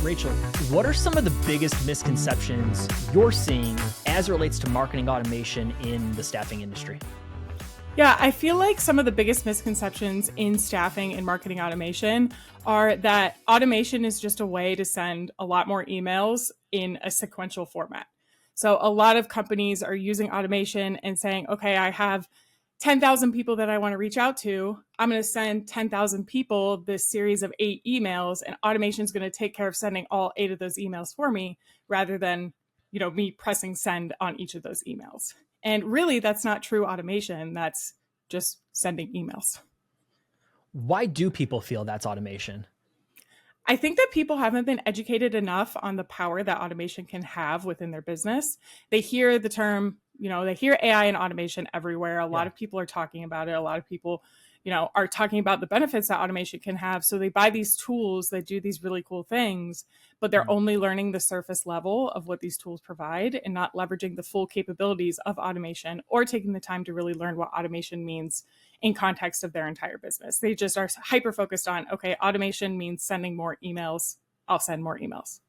Rachel, what are some of the biggest misconceptions you're seeing as it relates to marketing automation in the staffing industry? Yeah, I feel like some of the biggest misconceptions in staffing and marketing automation are that automation is just a way to send a lot more emails in a sequential format. So a lot of companies are using automation and saying, okay, I have 10,000 people that I want to reach out to. I'm going to send 10,000 people this series of 8 emails, and automation is going to take care of sending all 8 of those emails for me rather than, me pressing send on each of those emails. And really, that's not true automation. That's just sending emails. Why do people feel that's automation? I think that people haven't been educated enough on the power that automation can have within their business. They hear the term, they hear AI and automation everywhere. A lot of people are talking about it. A lot of people, are talking about the benefits that automation can have. So they buy these tools that do these really cool things, but they're only learning the surface level of what these tools provide and not leveraging the full capabilities of automation or taking the time to really learn what automation means in context of their entire business. They just are hyper focused on, okay, automation means sending more emails. I'll send more emails.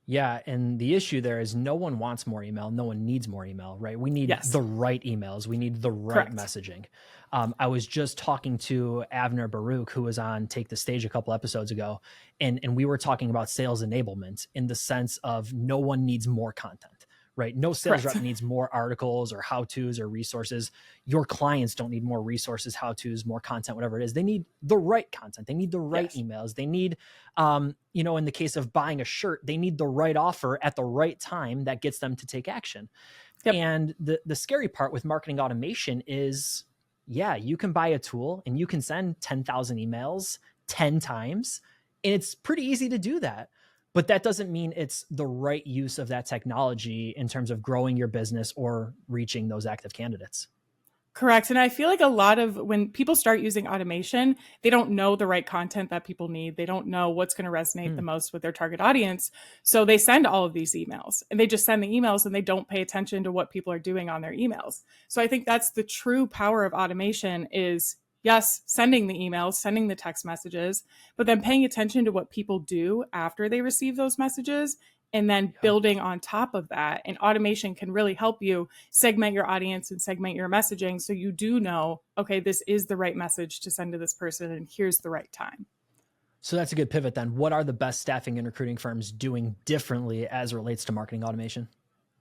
Yeah. And the issue there is no one wants more email. No one needs more email, right? We need the right emails. We need the right messaging. I was just talking to Avner Baruch, who was on Take the Stage a couple episodes ago. And we were talking about sales enablement in the sense of no one needs more content, right? No sales rep needs more articles or how-tos or resources. Your clients don't need more resources, how-tos, more content, whatever it is. They need the right content. They need the right emails. They need, in the case of buying a shirt, they need the right offer at the right time that gets them to take action. And the scary part with marketing automation is, you can buy a tool and you can send 10,000 emails 10 times, and it's pretty easy to do that. But that doesn't mean it's the right use of that technology in terms of growing your business or reaching those active candidates. Correct. And I feel like a lot of when people start using automation, they don't know the right content that people need. They don't know what's going to resonate the most with their target audience. So they send all of these emails and they just send the emails and they don't pay attention to what people are doing on their emails. So I think that's the true power of automation is, yes, sending the emails, sending the text messages, but then paying attention to what people do after they receive those messages and then building on top of that. And automation can really help you segment your audience and segment your messaging so you do know, okay, this is the right message to send to this person and here's the right time. So that's a good pivot then. What are the best staffing and recruiting firms doing differently as it relates to marketing automation?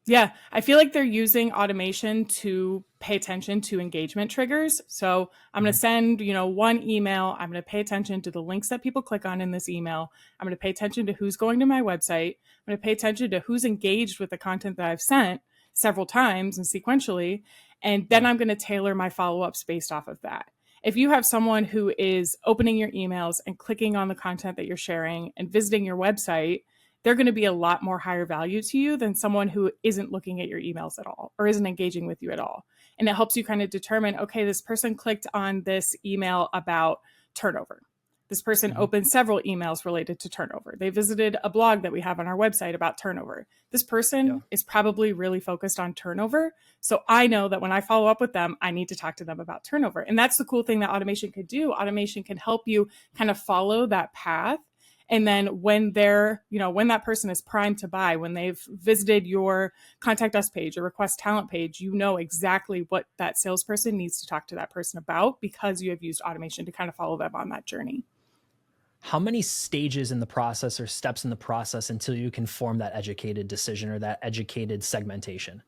Yeah, I feel like they're using automation to pay attention to engagement triggers. So I'm going to send, one email. I'm going to pay attention to the links that people click on in this email. I'm going to pay attention to who's going to my website. I'm going to pay attention to who's engaged with the content that I've sent several times and sequentially. And then I'm going to tailor my follow-ups based off of that. If you have someone who is opening your emails and clicking on the content that you're sharing and visiting your website, they're going to be a lot more higher value to you than someone who isn't looking at your emails at all or isn't engaging with you at all. And it helps you kind of determine, okay, this person clicked on this email about turnover. This person opened several emails related to turnover. They visited a blog that we have on our website about turnover. This person is probably really focused on turnover. So I know that when I follow up with them, I need to talk to them about turnover. And that's the cool thing that automation could do. Automation can help you kind of follow that path. And then when when that person is primed to buy, when they've visited your contact us page or request talent page, you know exactly what that salesperson needs to talk to that person about because you have used automation to kind of follow them on that journey. How many stages in the process or steps in the process until you can form that educated decision or that educated segmentation?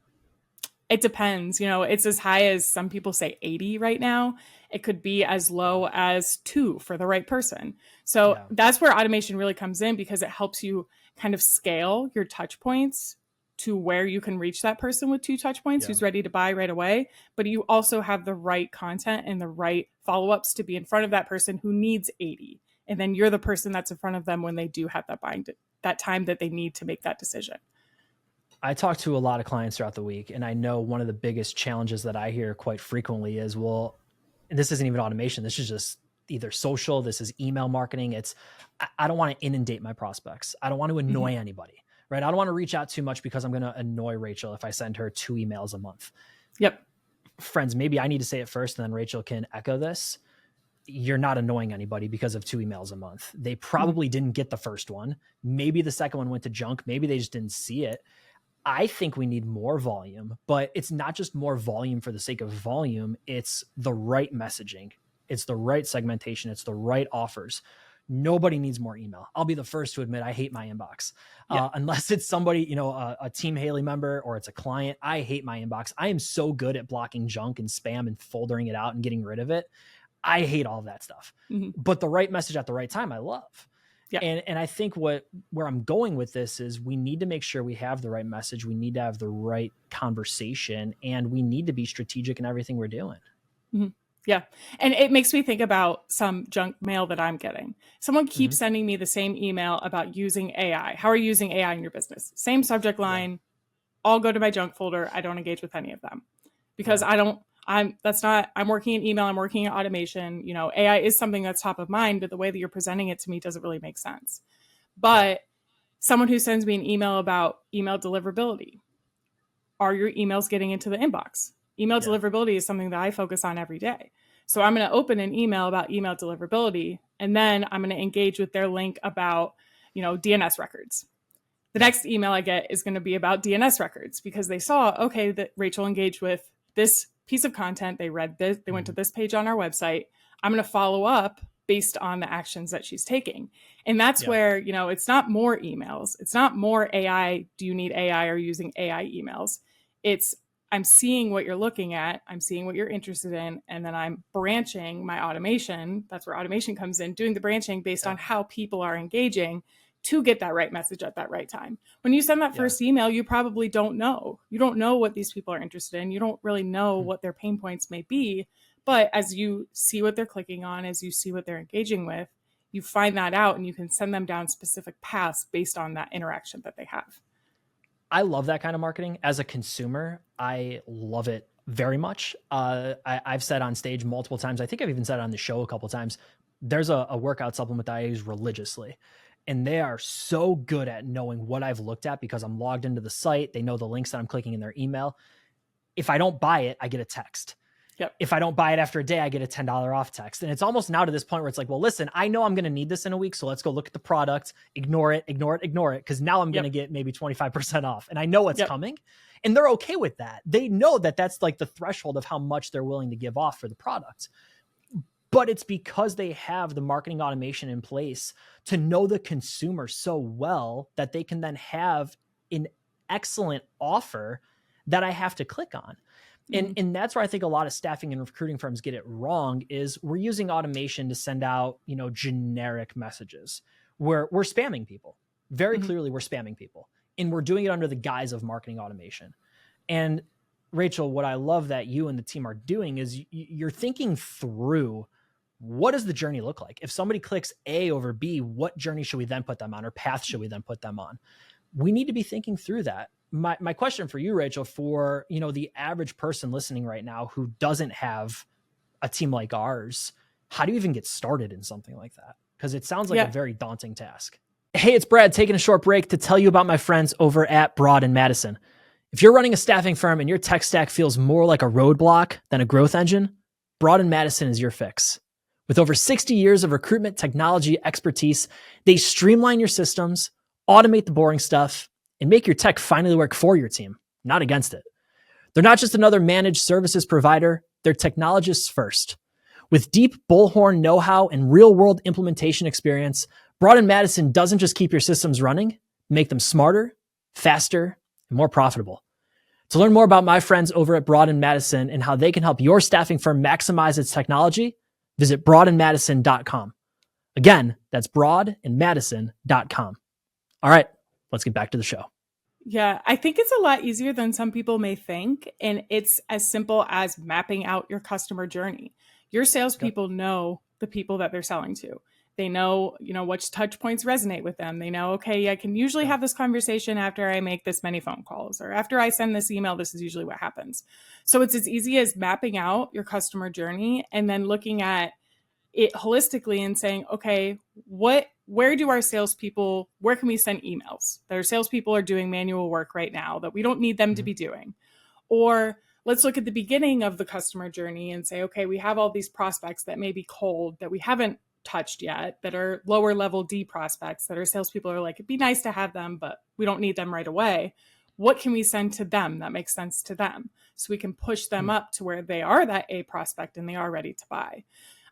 It depends. It's as high as some people say 80 right now. It could be as low as 2 for the right person. So that's where automation really comes in because it helps you kind of scale your touch points to where you can reach that person with 2 touch points who's ready to buy right away. But you also have the right content and the right follow-ups to be in front of that person who needs 80. And then you're the person that's in front of them when they do have that time that they need to make that decision. I talk to a lot of clients throughout the week, and I know one of the biggest challenges that I hear quite frequently is, well, and this isn't even automation. This is just either social. This is email marketing. I don't want to inundate my prospects. I don't want to annoy anybody, right? I don't want to reach out too much because I'm going to annoy Rachel if I send her 2 emails a month. Yep. Friends, maybe I need to say it first and then Rachel can echo this. you're not annoying anybody because of 2 emails a month. They probably didn't get the first one. Maybe the second one went to junk. Maybe they just didn't see it. I think we need more volume, but it's not just more volume for the sake of volume. It's the right messaging. It's the right segmentation. It's the right offers. Nobody needs more email. I'll be the first to admit I hate my inbox. Unless it's somebody, a Team Haley member or it's a client. I hate my inbox. I am so good at blocking junk and spam and foldering it out and getting rid of it. I hate all of that stuff. But the right message at the right time, I love. Yeah. And I think where I'm going with this is we need to make sure we have the right message. We need to have the right conversation, and we need to be strategic in everything we're doing. Yeah. And it makes me think about some junk mail that I'm getting. Someone keeps sending me the same email about using AI. How are you using AI in your business? Same subject line. All go to my junk folder. I don't engage with any of them because I'm working in email. I'm working in automation. AI is something that's top of mind, but the way that you're presenting it to me doesn't really make sense. But someone who sends me an email about email deliverability, are your emails getting into the inbox? Email deliverability is something that I focus on every day. So I'm going to open an email about email deliverability, and then I'm going to engage with their link about, DNS records. The next email I get is going to be about DNS records because they saw, that Rachel engaged with this piece of content. They read this, they went to this page on our website. I'm going to follow up based on the actions that she's taking. And that's where, it's not more emails. It's not more AI. Do you need AI or using AI emails? It's I'm seeing what you're looking at. I'm seeing what you're interested in. And then I'm branching my automation. That's where automation comes in, doing the branching based on how people are engaging to get that right message at that right time. When you send that first email, you probably don't know. You don't know what these people are interested in. You don't really know what their pain points may be. But as you see what they're clicking on, as you see what they're engaging with, you find that out and you can send them down specific paths based on that interaction that they have. I love that kind of marketing. As a consumer, I love it very much. I've said on stage multiple times, I think I've even said it on the show a couple of times, there's a workout supplement that I use religiously. And they are so good at knowing what I've looked at because I'm logged into the site. They know the links that I'm clicking in their email. If I don't buy it, I get a text. If I don't buy it after a day, I get a $10 off text. And it's almost now to this point where it's like, well, listen, I know I'm going to need this in a week. So let's go look at the product, ignore it. Cause now I'm going to get maybe 25% off and I know it's coming and they're okay with that. They know that that's like the threshold of how much they're willing to give off for the product. But it's because they have the marketing automation in place to know the consumer so well that they can then have an excellent offer that I have to click on. And that's where I think a lot of staffing and recruiting firms get it wrong is we're using automation to send out, generic messages where we're spamming people. Very clearly we're spamming people and we're doing it under the guise of marketing automation. And Rachel, what I love that you and the team are doing is you're thinking through what does the journey look like? If somebody clicks A over B, what journey should we then put them on or path should we then put them on? We need to be thinking through that. My question for you, Rachel, for the average person listening right now who doesn't have a team like ours, how do you even get started in something like that? Because it sounds like a very daunting task. Hey, it's Brad taking a short break to tell you about my friends over at Broad and Madison. If you're running a staffing firm and your tech stack feels more like a roadblock than a growth engine, Broad and Madison is your fix. With over 60 years of recruitment technology expertise, they streamline your systems, automate the boring stuff, and make your tech finally work for your team, not against it. They're not just another managed services provider, they're technologists first. With deep Bullhorn know-how and real-world implementation experience, Broad and Madison doesn't just keep your systems running, make them smarter, faster, and more profitable. To learn more about my friends over at Broad and Madison and how they can help your staffing firm maximize its technology, visit broadandmadison.com. Again, that's broadandmadison.com. All right, let's get back to the show. Yeah, I think it's a lot easier than some people may think. And it's as simple as mapping out your customer journey. Your salespeople know the people that they're selling to. They know, which touch points resonate with them. They know, okay, I can usually have this conversation after I make this many phone calls or after I send this email, this is usually what happens. So it's as easy as mapping out your customer journey and then looking at it holistically and saying, okay, where do our salespeople, where can we send emails? Their salespeople are doing manual work right now that we don't need them to be doing. Or let's look at the beginning of the customer journey and say, okay, we have all these prospects that may be cold, that we haven't touched yet, that are lower level D prospects, that our salespeople are like, it'd be nice to have them, but we don't need them right away. What can we send to them that makes sense to them? So we can push them up to where they are that A prospect and they are ready to buy.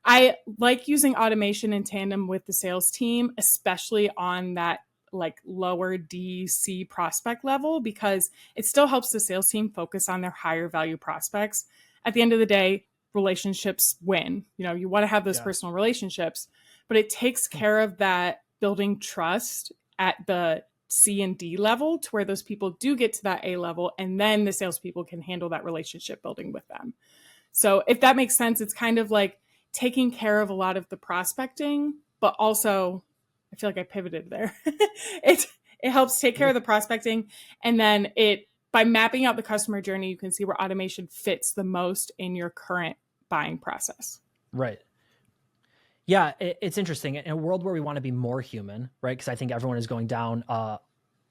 I like using automation in tandem with the sales team, especially on that like lower DC prospect level, because it still helps the sales team focus on their higher value prospects. At the end of the day, relationships win. You know, you want to have those personal relationships, but it takes care of that building trust at the C and D level to where those people do get to that A level, and then the salespeople can handle that relationship building with them. So if that makes sense, it's kind of like taking care of a lot of the prospecting, but also, I feel like I pivoted there. It helps take care of the prospecting, and then by mapping out the customer journey, you can see where automation fits the most in your current buying process. Right. Yeah, it's interesting. In a world where we want to be more human, right? Because I think everyone is going down, I'm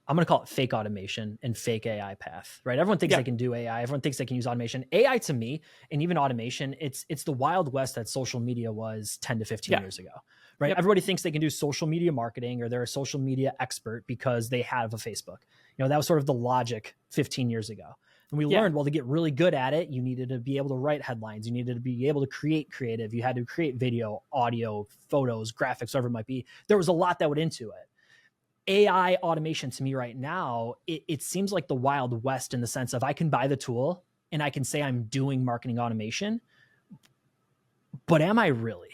going to call it fake automation and fake AI path, right? Everyone thinks they can do AI. Everyone thinks they can use automation. AI to me, and even automation, it's the Wild West that social media was 10 to 15 years ago, right? Everybody thinks they can do social media marketing or they're a social media expert because they have a Facebook. You know, that was sort of the logic 15 years ago. And we learned, well, to get really good at it, you needed to be able to write headlines. You needed to be able to create creative. You had to create video, audio, photos, graphics, whatever it might be. There was a lot that went into it. AI automation to me right now, it seems like the Wild West in the sense of I can buy the tool and I can say I'm doing marketing automation, but am I really?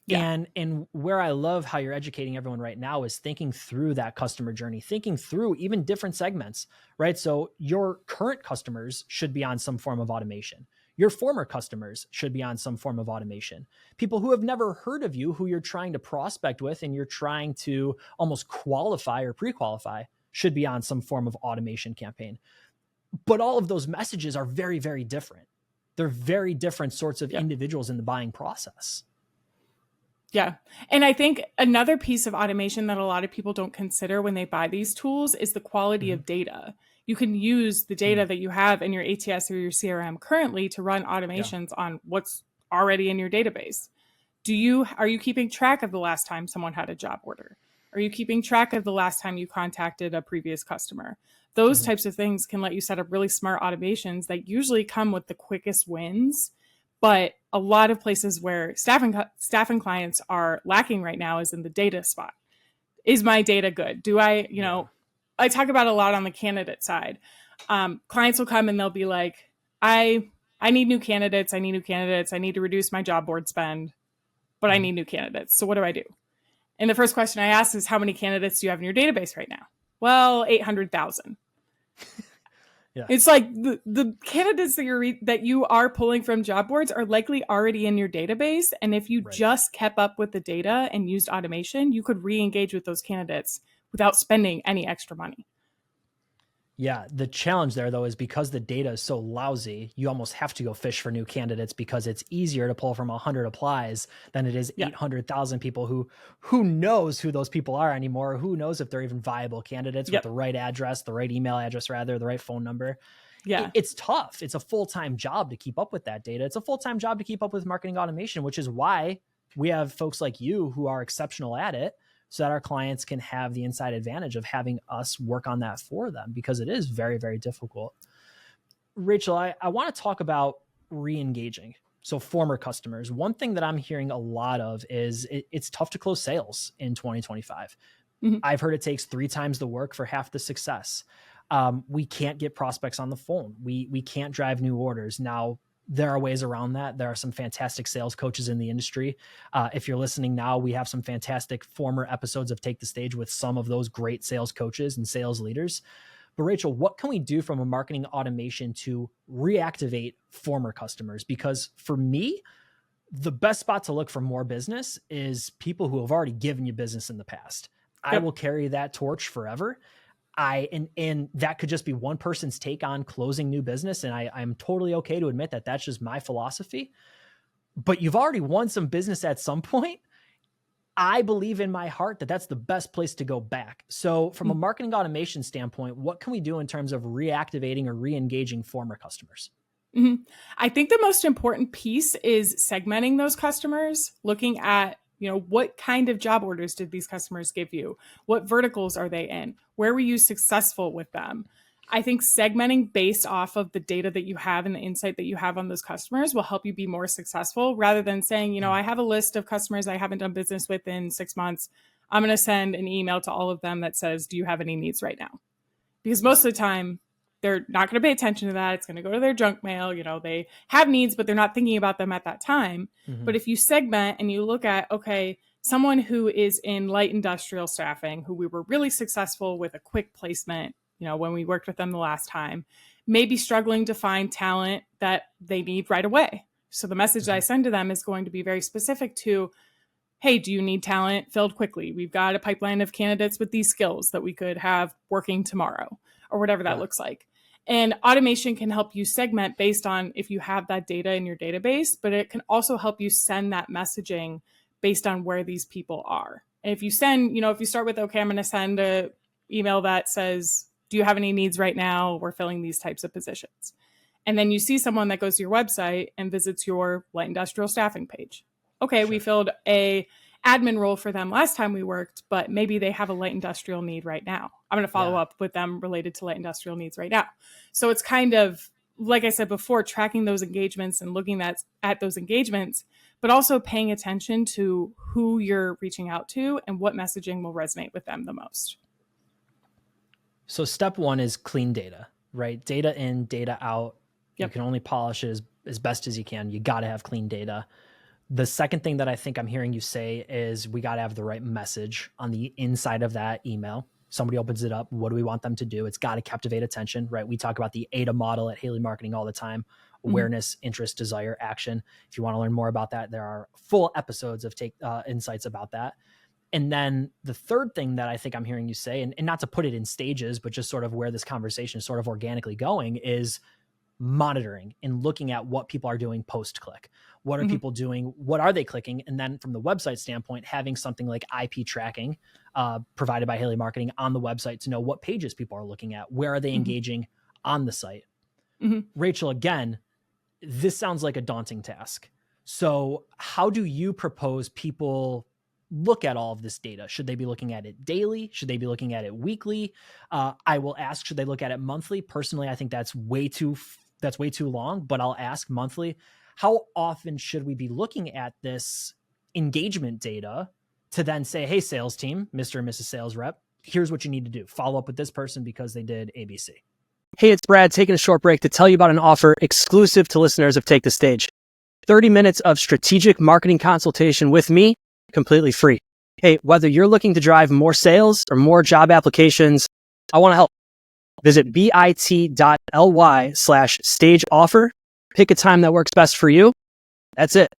Yeah. And where I love how you're educating everyone right now is thinking through that customer journey, thinking through even different segments, right? So your current customers should be on some form of automation. Your former customers should be on some form of automation. People who have never heard of you, who you're trying to prospect with and you're trying to almost qualify or pre-qualify, should be on some form of automation campaign. But all of those messages are very, very different. They're very different sorts of individuals in the buying process. Yeah. And I think another piece of automation that a lot of people don't consider when they buy these tools is the quality of data. You can use the data that you have in your ATS or your CRM currently to run automations on what's already in your database. Are you keeping track of the last time someone had a job order? Are you keeping track of the last time you contacted a previous customer? Those types of things can let you set up really smart automations that usually come with the quickest wins. But a lot of places where staffing clients are lacking right now is in the data spot. Is my data good? Do I, I talk about a lot on the candidate side. Clients will come and they'll be like, I need new candidates. I need new candidates. I need to reduce my job board spend, but I need new candidates. So what do I do? And the first question I ask is, how many candidates do you have in your database right now? Well, 800,000. Yeah. It's like the candidates that you are pulling from job boards are likely already in your database. And if you just kept up with the data and used automation, you could re-engage with those candidates without spending any extra money. Yeah. The challenge there, though, is because the data is so lousy, you almost have to go fish for new candidates because it's easier to pull from 100 applies than it is 800,000 people who knows who those people are anymore. Who knows if they're even viable candidates with the right address, the right email address, rather, the right phone number. Yeah. It's tough. It's a full-time job to keep up with that data. It's a full-time job to keep up with marketing automation, which is why we have folks like you who are exceptional at it, so that our clients can have the inside advantage of having us work on that for them, because it is very, very difficult. Rachel, I want to talk about re-engaging. So former customers, one thing that I'm hearing a lot of is it's tough to close sales in 2025. I've heard it takes 3 times the work for half the success. We can't get prospects on the phone. We can't drive new orders. Now, there are ways around that. There are some fantastic sales coaches in the industry. If you're listening now, we have some fantastic former episodes of Take the Stage with some of those great sales coaches and sales leaders. But Rachel, what can we do from a marketing automation to reactivate former customers? Because for me, the best spot to look for more business is people who have already given you business in the past. I will carry that torch forever. And that could just be one person's take on closing new business. And I'm totally okay to admit that that's just my philosophy, but you've already won some business at some point. I believe in my heart that that's the best place to go back. So from a marketing automation standpoint, what can we do in terms of reactivating or re-engaging former customers? Mm-hmm. I think the most important piece is segmenting those customers, looking at, what kind of job orders did these customers give you? What verticals are they in? Where were you successful with them? I think segmenting based off of the data that you have and the insight that you have on those customers will help you be more successful rather than saying, I have a list of customers I haven't done business with in 6 months. I'm going to send an email to all of them that says, do you have any needs right now? Because most of the time, they're not going to pay attention to that. It's going to go to their junk mail. They have needs, but they're not thinking about them at that time. Mm-hmm. But if you segment and you look at, okay, someone who is in light industrial staffing, who we were really successful with a quick placement, when we worked with them the last time, may be struggling to find talent that they need right away. So the message that I send to them is going to be very specific to, hey, do you need talent filled quickly? We've got a pipeline of candidates with these skills that we could have working tomorrow, or whatever that looks like. And automation can help you segment based on if you have that data in your database, but it can also help you send that messaging based on where these people are. And if you send, if you start with, okay, I'm going to send an email that says, do you have any needs right now? We're filling these types of positions. And then you see someone that goes to your website and visits your light industrial staffing page. Okay, sure. We filled a admin role for them last time we worked, but maybe they have a light industrial need right now. I'm going to follow up with them related to light industrial needs right now. So it's kind of, like I said before, tracking those engagements and looking at those engagements, but also paying attention to who you're reaching out to and what messaging will resonate with them the most. So step one is clean data, right? Data in, data out. Yep. You can only polish it as best as you can. You got to have clean data. The second thing that I think I'm hearing you say is we got to have the right message on the inside of that email. Somebody opens it up. What do we want them to do? It's got to captivate attention, right? We talk about the ADA model at Haley Marketing all the time: awareness, interest, desire, action. If you want to learn more about that, there are full episodes of InSights about that. And then the third thing that I think I'm hearing you say, and not to put it in stages, but just sort of where this conversation is sort of organically going, is monitoring and looking at what people are doing post-click. What are people doing? What are they clicking? And then from the website standpoint, having something like IP tracking provided by Haley Marketing on the website to know what pages people are looking at. Where are they engaging on the site? Rachel, again, this sounds like a daunting task. So how do you propose people look at all of this data? Should they be looking at it daily? Should they be looking at it weekly? I will ask, should they look at it monthly? Personally, I think that's way too long, but I'll ask monthly. How often should we be looking at this engagement data to then say, hey, sales team, Mr. and Mrs. Sales Rep, here's what you need to do. Follow up with this person because they did ABC. Hey, it's Brad taking a short break to tell you about an offer exclusive to listeners of Take the Stage. 30 minutes of strategic marketing consultation with me, completely free. Hey, whether you're looking to drive more sales or more job applications, I want to help. Visit bit.ly/stage offer. Pick a time that works best for you. That's it.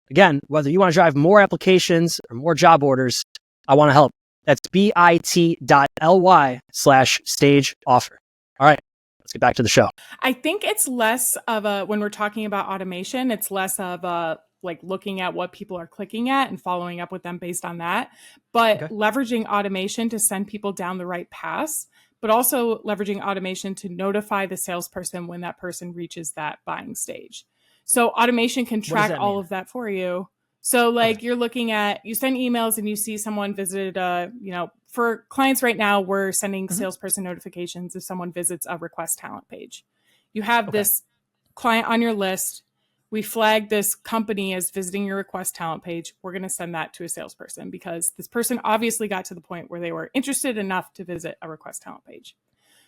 Again, whether you want to drive more applications or more job orders, I want to help. That's bit.ly/stage offer. All right, let's get back to the show. I think it's less of a, when we're talking about automation, it's less of a like looking at what people are clicking at and following up with them based on that, but leveraging automation to send people down the right path, but also leveraging automation to notify the salesperson when that person reaches that buying stage. So automation can track all of that for you. So like you're looking at, you send emails and you see someone visited, for clients right now, we're sending salesperson notifications if someone visits a request talent page. You have this client on your list. We flag this company as visiting your request talent page. We're going to send that to a salesperson because this person obviously got to the point where they were interested enough to visit a request talent page.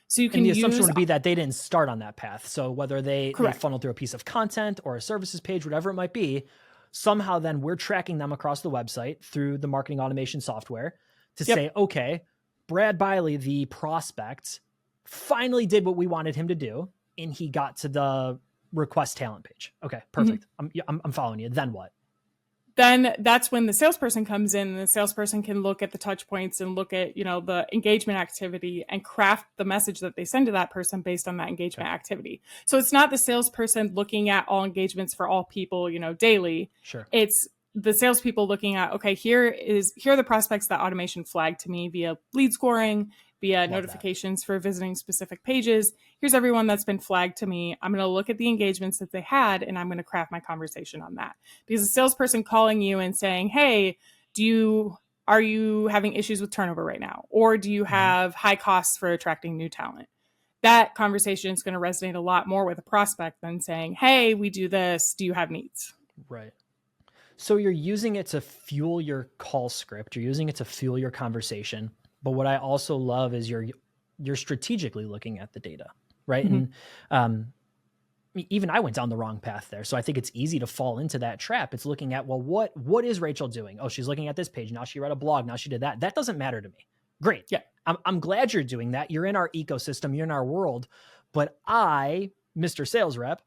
So you can and the assumption would be that they didn't start on that path. So whether they funneled through a piece of content or a services page, whatever it might be, somehow then we're tracking them across the website through the marketing automation software to say, okay, Brad Biley, the prospect, finally did what we wanted him to do, and he got to the request talent page. Okay, perfect. I'm following you. Then what? Then that's when the salesperson comes in, and the salesperson can look at the touch points and look at, the engagement activity and craft the message that they send to that person based on that engagement activity. So it's not the salesperson looking at all engagements for all people, daily. Sure. It's the salespeople looking at, okay, here are the prospects that automation flagged to me via lead scoring, via Love notifications for visiting specific pages. Here's everyone that's been flagged to me. I'm going to look at the engagements that they had, and I'm going to craft my conversation on that. Because a salesperson calling you and saying, hey, are you having issues with turnover right now? Or do you have high costs for attracting new talent? That conversation is going to resonate a lot more with a prospect than saying, hey, we do this. Do you have needs? Right. So you're using it to fuel your call script. You're using it to fuel your conversation. But what I also love is you're strategically looking at the data, right? Mm-hmm. And even I went down the wrong path there. So I think it's easy to fall into that trap. It's looking at, well, what is Rachel doing? Oh, she's looking at this page. Now she read a blog. Now she did that. That doesn't matter to me. Great. Yeah. I'm glad you're doing that. You're in our ecosystem. You're in our world. But I, Mr. Sales Rep,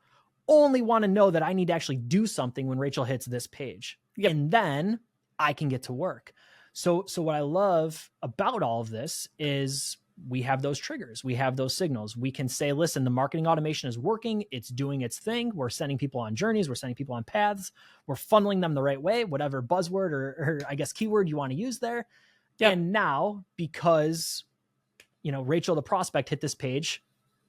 only want to know that I need to actually do something when Rachel hits this page. Yep. And then I can get to work. So what I love about all of this is we have those triggers. We have those signals. We can say, listen, the marketing automation is working. It's doing its thing. We're sending people on journeys. We're sending people on paths. We're funneling them the right way, whatever buzzword or I guess keyword you want to use there. Yep. And now, because, Rachel, the prospect, hit this page,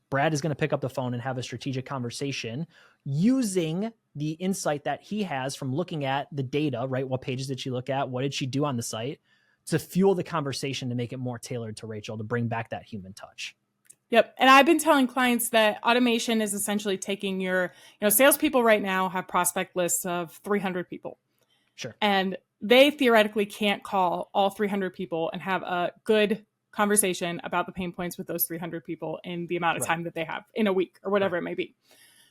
Brad is going to pick up the phone and have a strategic conversation using the insight that he has from looking at the data, right? What pages did she look at? What did she do on the site to fuel the conversation to make it more tailored to Rachel, to bring back that human touch? Yep. And I've been telling clients that automation is essentially taking your, salespeople right now have prospect lists of 300 people. Sure. And they theoretically can't call all 300 people and have a good conversation about the pain points with those 300 people in the amount of time that they have in a week or whatever it may be.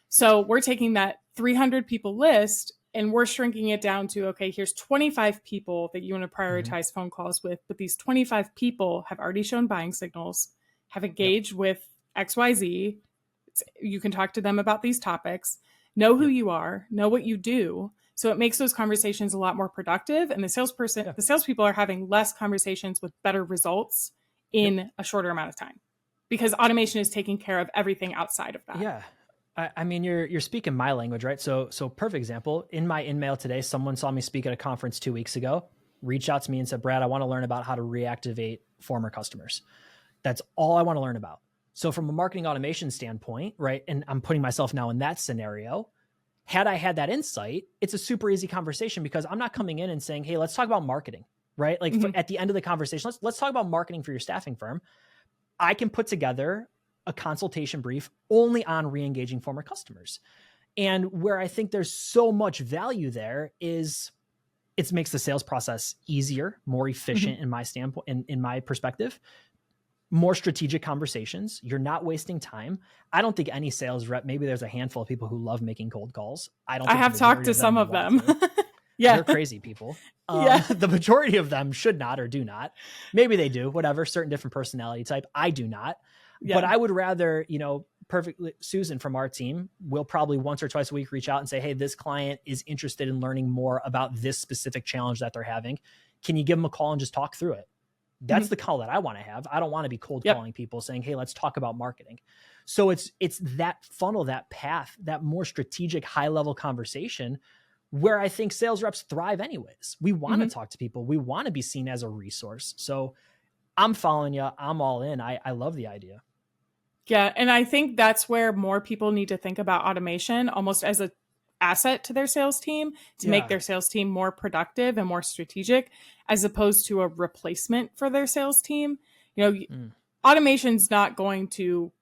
So we're taking that 300 people list and we're shrinking it down to, okay, here's 25 people that you want to prioritize phone calls with, but these 25 people have already shown buying signals, have engaged with XYZ. You can talk to them about these topics, know who you are, know what you do. So it makes those conversations a lot more productive. And the salespeople are having less conversations with better results in a shorter amount of time because automation is taking care of everything outside of that. Yeah. I mean, you're speaking my language, right? So perfect example. In my InMail today, someone saw me speak at a conference 2 weeks ago, reached out to me and said, Brad, I want to learn about how to reactivate former customers. That's all I want to learn about. So from a marketing automation standpoint, right? And I'm putting myself now in that scenario. Had I had that insight, it's a super easy conversation because I'm not coming in and saying, hey, let's talk about marketing, right? Like at the end of the conversation, let's talk about marketing for your staffing firm. I can put together a consultation brief only on re-engaging former customers. And where I think there's so much value there is it makes the sales process easier, more efficient in my standpoint, in my perspective, more strategic conversations. You're not wasting time. I don't think any sales rep, maybe there's a handful of people who love making cold calls. I have talked to some of them. Yeah. They're crazy people. The majority of them should not or do not. Maybe they do, whatever, certain different personality type. I do not. Yeah. But I would rather, perfectly, Susan from our team will probably once or twice a week reach out and say, hey, this client is interested in learning more about this specific challenge that they're having. Can you give them a call and just talk through it? That's the call that I want to have. I don't want to be cold calling people saying, hey, let's talk about marketing. So it's that funnel, that path, that more strategic high level conversation where I think sales reps thrive anyways. We want to talk to people. We want to be seen as a resource. So I'm following you. I'm all in. I love the idea. Yeah. And I think that's where more people need to think about automation almost as an asset to their sales team to make their sales team more productive and more strategic, as opposed to a replacement for their sales team. Automation's not going to,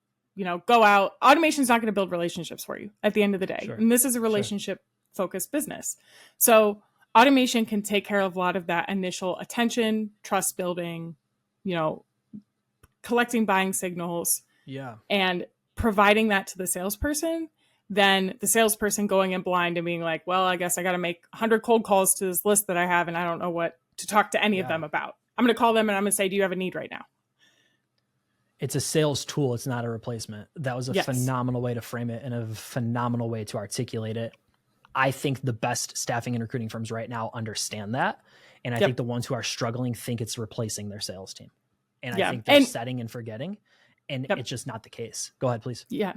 go out. Automation's not going to build relationships for you at the end of the day. Sure. And this is a relationship focused business. So automation can take care of a lot of that initial attention, trust building, collecting buying signals. Yeah. And providing that to the salesperson, then the salesperson going in blind and being like, well, I guess I got to make 100 cold calls to this list that I have, and I don't know what to talk to any of them about. I'm going to call them and I'm going to say, do you have a need right now? It's a sales tool. It's not a replacement. That was a phenomenal way to frame it and a phenomenal way to articulate it. I think the best staffing and recruiting firms right now understand that. And I think the ones who are struggling think it's replacing their sales team. And I think they're setting and forgetting. And it's just not the case. Go ahead, please. Yeah.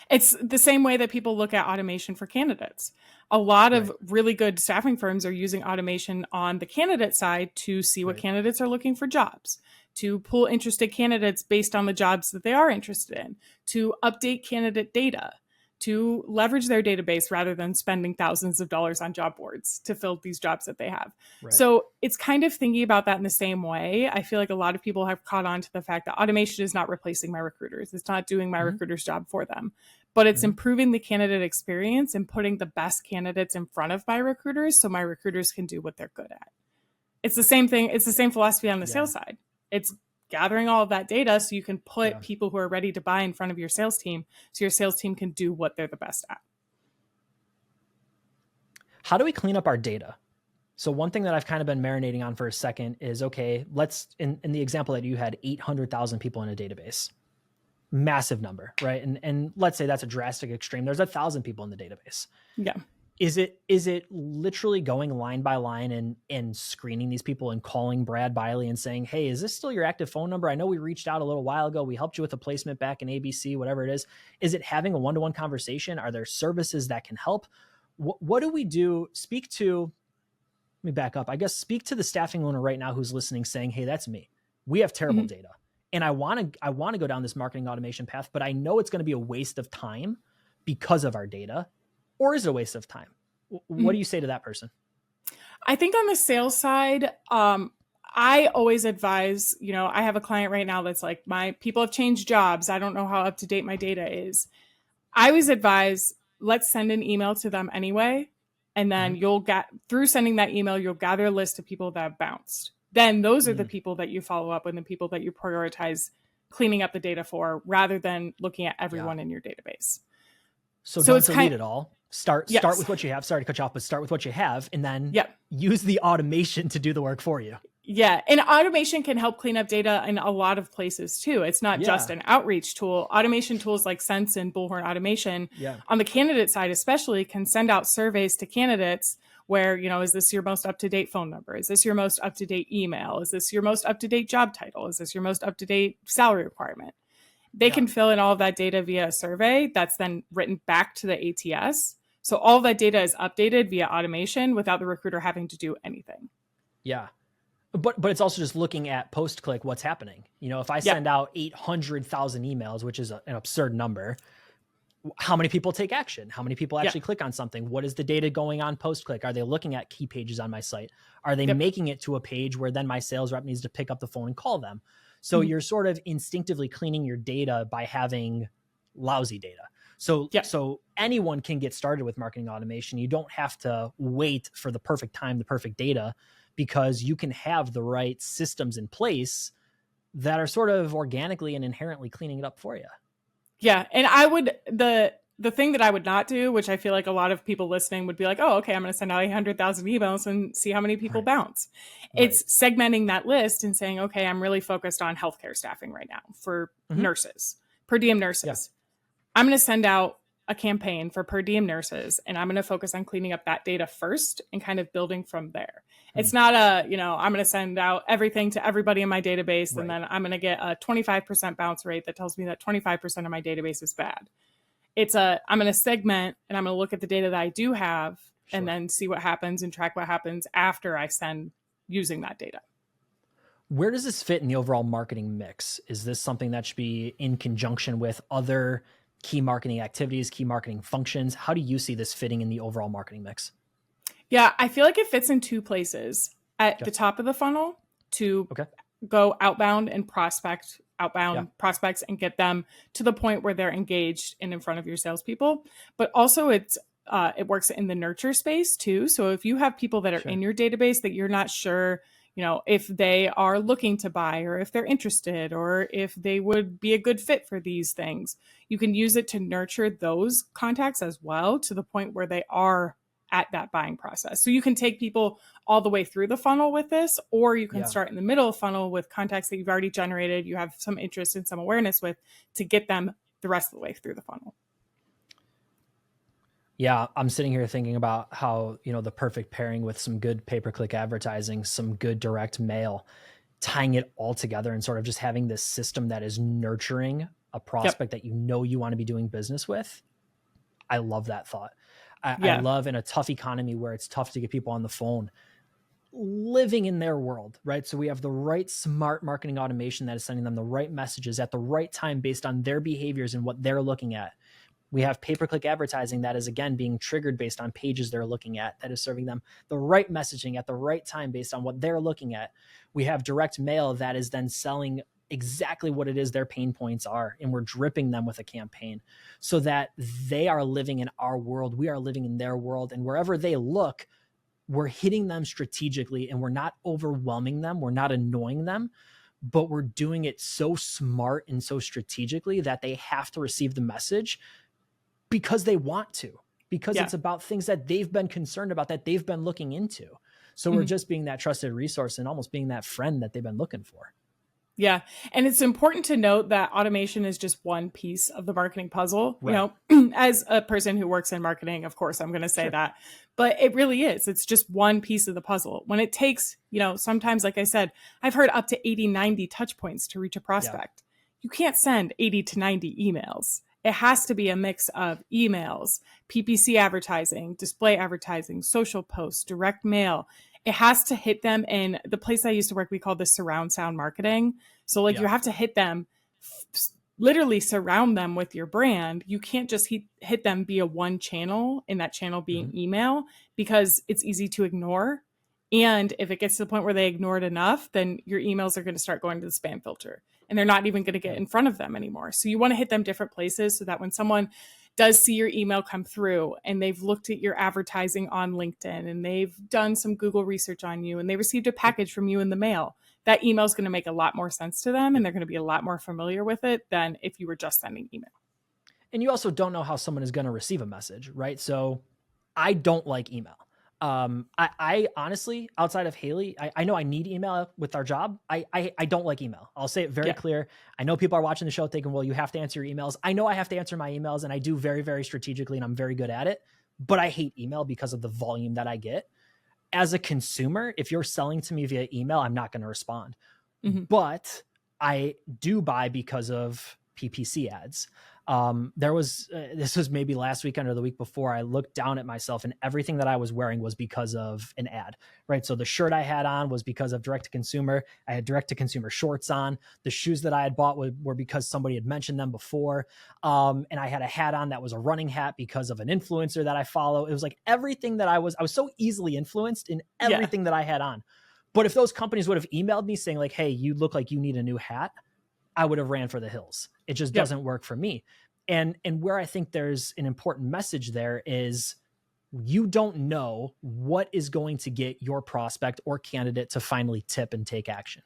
It's the same way that people look at automation for candidates. A lot of really good staffing firms are using automation on the candidate side to see what candidates are looking for jobs, to pull interested candidates based on the jobs that they are interested in, to update candidate data, to leverage their database rather than spending thousands of dollars on job boards to fill these jobs that they have. Right. So it's kind of thinking about that in the same way. I feel like a lot of people have caught on to the fact that automation is not replacing my recruiters. It's not doing my recruiter's job for them, but it's improving the candidate experience and putting the best candidates in front of my recruiters so my recruiters can do what they're good at. It's the same thing. It's the same philosophy on the sales side. It's gathering all of that data so you can put people who are ready to buy in front of your sales team so your sales team can do what they're the best at. How do we clean up our data? So one thing that I've kind of been marinating on for a second is, okay, let's, in the example that you had, 800,000 people in a database, massive number, right? And let's say that's a drastic extreme. There's 1,000 people in the database. Yeah. Is it literally going line by line and screening these people and calling Brad Biley and saying, hey, is this still your active phone number? I know we reached out a little while ago. We helped you with a placement back in ABC, whatever it is. Is it having a one-to-one conversation? Are there services that can help? What do we do? Let me back up. I guess speak to the staffing owner right now who's listening saying, hey, that's me. We have terrible data. And I want to go down this marketing automation path, but I know it's going to be a waste of time because of our data. Or is it a waste of time? What do you say to that person? I think on the sales side, I always advise, I have a client right now that's like, my people have changed jobs. I don't know how up to date my data is. I always advise, let's send an email to them anyway. And then through sending that email, you'll gather a list of people that have bounced. Then those are the people that you follow up with and the people that you prioritize cleaning up the data for rather than looking at everyone in your database. So don't delete it all. Start with what you have. Sorry to cut you off, but start with what you have and then use the automation to do the work for you. Yeah. And automation can help clean up data in a lot of places too. It's not just an outreach tool. Automation tools like Sense and Bullhorn Automation on the candidate side, especially, can send out surveys to candidates where, is this your most up-to-date phone number? Is this your most up-to-date email? Is this your most up-to-date job title? Is this your most up-to-date salary requirement? They can fill in all of that data via a survey that's then written back to the ATS. So all of that data is updated via automation without the recruiter having to do anything. Yeah. But it's also just looking at post-click what's happening. If I send out 800,000 emails, which is an absurd number, how many people take action? How many people actually click on something? What is the data going on post-click? Are they looking at key pages on my site? Are they making it to a page where then my sales rep needs to pick up the phone and call them? So you're sort of instinctively cleaning your data by having lousy data. So anyone can get started with marketing automation. You don't have to wait for the perfect time, the perfect data, because you can have the right systems in place that are sort of organically and inherently cleaning it up for you. Yeah. And the thing that I would not do, which I feel like a lot of people listening would be like, oh, okay, I'm going to send out 800,000 emails and see how many people bounce. It's segmenting that list and saying, okay, I'm really focused on healthcare staffing right now for nurses, per diem nurses. I'm going to send out a campaign for per diem nurses, and I'm going to focus on cleaning up that data first and kind of building from there. It's not I'm going to send out everything to everybody in my database, and then I'm going to get a 25% bounce rate that tells me that 25% of my database is bad. I'm going to segment, and I'm going to look at the data that I do have and then see what happens and track what happens after I send using that data. Where does this fit in the overall marketing mix? Is this something that should be in conjunction with other key marketing activities, key marketing functions? How do you see this fitting in the overall marketing mix? Yeah, I feel like it fits in two places. At the top of the funnel to go outbound and prospects and get them to the point where they're engaged and in front of your salespeople. But also it works in the nurture space too. So if you have people that are in your database that you're not sure, if they are looking to buy or if they're interested or if they would be a good fit for these things, you can use it to nurture those contacts as well to the point where they are at that buying process. So you can take people all the way through the funnel with this, or you can start in the middle of the funnel with contacts that you've already generated, you have some interest and some awareness with, to get them the rest of the way through the funnel. Yeah, I'm sitting here thinking about how, the perfect pairing with some good pay-per-click advertising, some good direct mail, tying it all together and sort of just having this system that is nurturing a prospect that you want to be doing business with. I love that thought. I love, in a tough economy where it's tough to get people on the phone, living in their world, right? So we have the right smart marketing automation that is sending them the right messages at the right time based on their behaviors and what they're looking at. We have pay-per-click advertising that is, again, being triggered based on pages they're looking at, that is serving them the right messaging at the right time based on what they're looking at. We have direct mail that is then selling exactly what it is their pain points are, and we're dripping them with a campaign so that they are living in our world, we are living in their world, and wherever they look, we're hitting them strategically, and we're not overwhelming them, we're not annoying them, but we're doing it so smart and so strategically that they have to receive the message because they want to, because it's about things that they've been concerned about, that they've been looking into. So we're just being that trusted resource and almost being that friend that they've been looking for. Yeah. And it's important to note that automation is just one piece of the marketing puzzle. Right. You know, as a person who works in marketing, of course, I'm going to say that, but it really is. It's just one piece of the puzzle. When it takes, you know, sometimes, like I said, I've heard up to 80, 90 touch points to reach a prospect. You can't send 80 to 90 emails. It has to be a mix of emails, PPC advertising, display advertising, social posts, direct mail. It has to hit them in the place I used to work. We call this surround sound marketing. So like you have to hit them, literally surround them with your brand. You can't just hit them via one channel, and that channel being email, because it's easy to ignore. And if it gets to the point where they ignore it enough, then your emails are going to start going to the spam filter, and they're not even going to get in front of them anymore. So you want to hit them different places so that when someone does see your email come through and they've looked at your advertising on LinkedIn and they've done some Google research on you and they received a package from you in the mail, that email is going to make a lot more sense to them, and they're going to be a lot more familiar with it than if you were just sending email. And you also don't know how someone is going to receive a message, right? So I don't like email. I honestly, outside of Haley, I know I need email with our job. I don't like email. I'll say it very clear. I know people are watching the show thinking, well, you have to answer your emails. I know I have to answer my emails, and I do very, very strategically, and I'm very good at it, but I hate email because of the volume that I get. As a consumer, if you're selling to me via email, I'm not going to respond, but I do buy because of PPC ads. This was maybe last weekend or the week before, I looked down at myself and everything that I was wearing was because of an ad, right? So the shirt I had on was because of direct to consumer. I had direct to consumer shorts on. The shoes that I had bought were because somebody had mentioned them before. And I had a hat on that was a running hat because of an influencer that I follow. It was like everything that I was so easily influenced in everything that I had on. But if those companies would have emailed me saying like, hey, you look like you need a new hat, I would have ran for the hills. It just doesn't work for me. And where I think there's an important message there is you don't know what is going to get your prospect or candidate to finally tip and take action.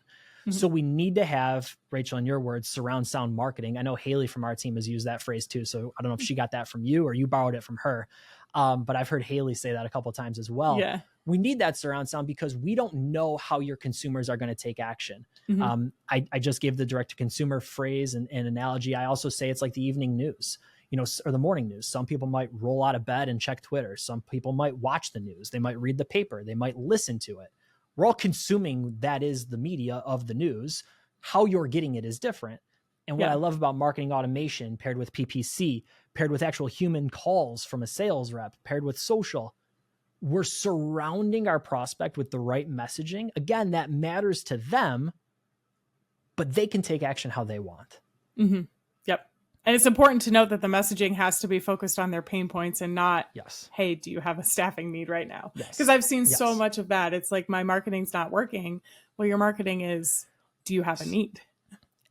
So we need to have, Rachel, in your words, surround sound marketing. I know Haley from our team has used that phrase too. So I don't know if she got that from you or you borrowed it from her. But I've heard Haley say that a couple of times as well. Yeah. We need that surround sound because we don't know how your consumers are going to take action. I just gave the direct to consumer phrase and analogy. I also say it's like the evening news, or the morning news. Some people might roll out of bed and check Twitter. Some people might watch the news. They might read the paper. They might listen to it. We're all consuming, that is the media of the news. How you're getting it is different. And what I love about marketing automation paired with PPC, paired with actual human calls from a sales rep, paired with social, we're surrounding our prospect with the right messaging. Again, that matters to them, but they can take action how they want. Yep. And it's important to note that the messaging has to be focused on their pain points and not, hey, do you have a staffing need right now? Because I've seen so much of that. It's like, my marketing's not working. Well, your marketing is, do you have a need?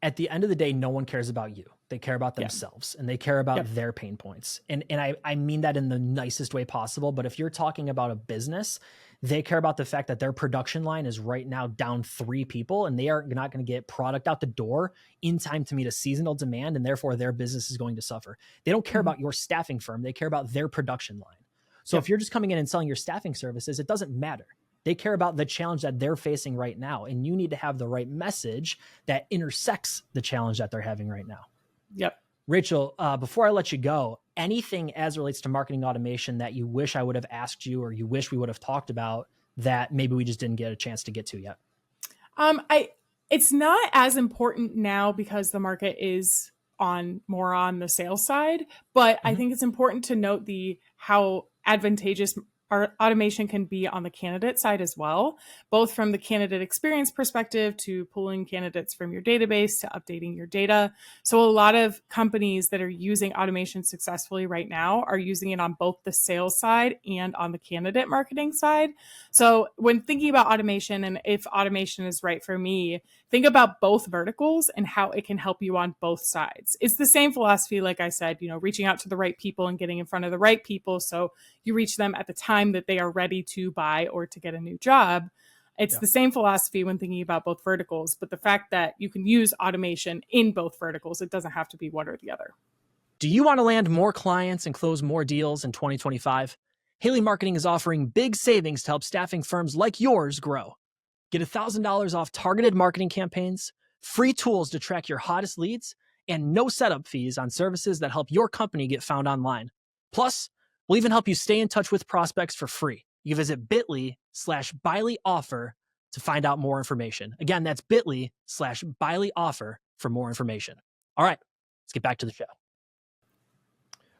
At the end of the day, no one cares about you. They care about themselves and they care about their pain points. And I mean that in the nicest way possible. But if you're talking about a business, they care about the fact that their production line is right now down 3 people and they are not going to get product out the door in time to meet a seasonal demand. And therefore their business is going to suffer. They don't care about your staffing firm. They care about their production line. So if you're just coming in and selling your staffing services, it doesn't matter. They care about the challenge that they're facing right now. And you need to have the right message that intersects the challenge that they're having right now. Yep. Rachel, before I let you go, anything as relates to marketing automation that you wish I would have asked you or you wish we would have talked about that maybe we just didn't get a chance to get to yet? It's not as important now because the market is more on the sales side, but I think it's important to note how advantageous our automation can be on the candidate side as well, both from the candidate experience perspective to pulling candidates from your database to updating your data. So a lot of companies that are using automation successfully right now are using it on both the sales side and on the candidate marketing side. So when thinking about automation and if automation is right for me, think about both verticals and how it can help you on both sides. It's the same philosophy, like I said, reaching out to the right people and getting in front of the right people so you reach them at the time that they are ready to buy or to get a new job. It's the same philosophy when thinking about both verticals, but the fact that you can use automation in both verticals, it doesn't have to be one or the other. Do you want to land more clients and close more deals in 2025? Haley Marketing is offering big savings to help staffing firms like yours grow. Get $1,000 off targeted marketing campaigns, free tools to track your hottest leads, and no setup fees on services that help your company get found online. Plus, we'll even help you stay in touch with prospects for free. You visit bit.ly/BileyOffer to find out more information. Again, that's bit.ly/BileyOffer for more information. All right, let's get back to the show.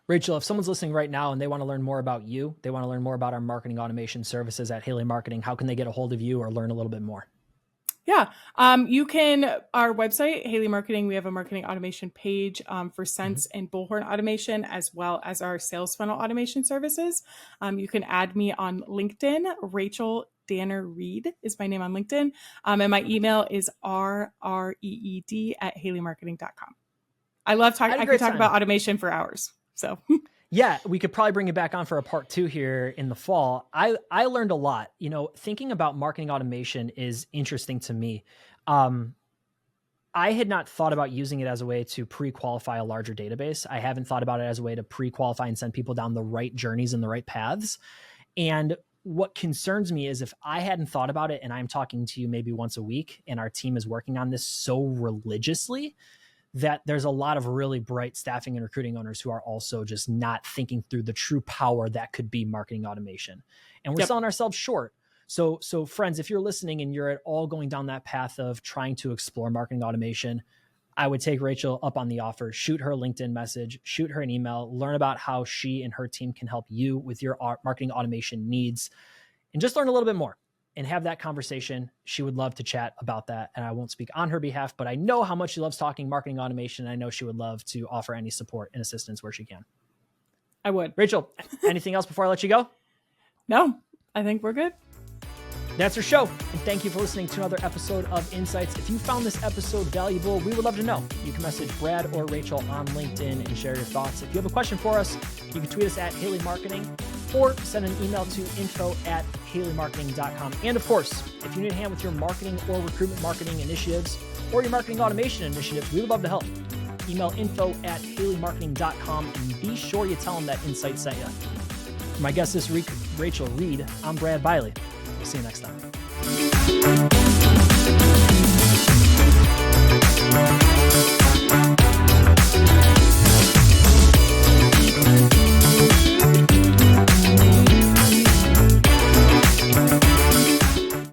Rachel, if someone's listening right now and they want to learn more about you, they want to learn more about our marketing automation services at Haley Marketing, how can they get a hold of you or learn a little bit more? Yeah, you can, our website, Haley Marketing, we have a marketing automation page for Sense and Bullhorn Automation, as well as our sales funnel automation services. You can add me on LinkedIn. Rachel Danner Reed is my name on LinkedIn. And my email is rreed@haleymarketing.com. I love talking, I could talk about automation for hours. So yeah, we could probably bring it back on for a part 2 here in the fall. I learned a lot. Thinking about marketing automation is interesting to me. I had not thought about using it as a way to pre-qualify a larger database. I haven't thought about it as a way to pre-qualify and send people down the right journeys and the right paths. And what concerns me is if I hadn't thought about it, and I'm talking to you maybe once a week, and our team is working on this so religiously, that there's a lot of really bright staffing and recruiting owners who are also just not thinking through the true power that could be marketing automation. And we're selling ourselves short. So friends, if you're listening and you're at all going down that path of trying to explore marketing automation, I would take Rachel up on the offer, shoot her a LinkedIn message, shoot her an email, learn about how she and her team can help you with your marketing automation needs, and just learn a little bit more. And have that conversation. She would love to chat about that. And I won't speak on her behalf, but I know how much she loves talking marketing automation. And I know she would love to offer any support and assistance where she can. I would. Rachel, anything else before I let you go? No, I think we're good. That's our show. And thank you for listening to another episode of InSights. If you found this episode valuable, we would love to know. You can message Brad or Rachel on LinkedIn and share your thoughts. If you have a question for us, you can tweet us at Haley Marketing or send an email to info@haleymarketing.com. And of course, if you need a hand with your marketing or recruitment marketing initiatives or your marketing automation initiatives, we would love to help. Email info@haleymarketing.com and be sure you tell them that InSights sent you. My guest this week, Rachel Reed. I'm Brad Biley. We'll see you next time.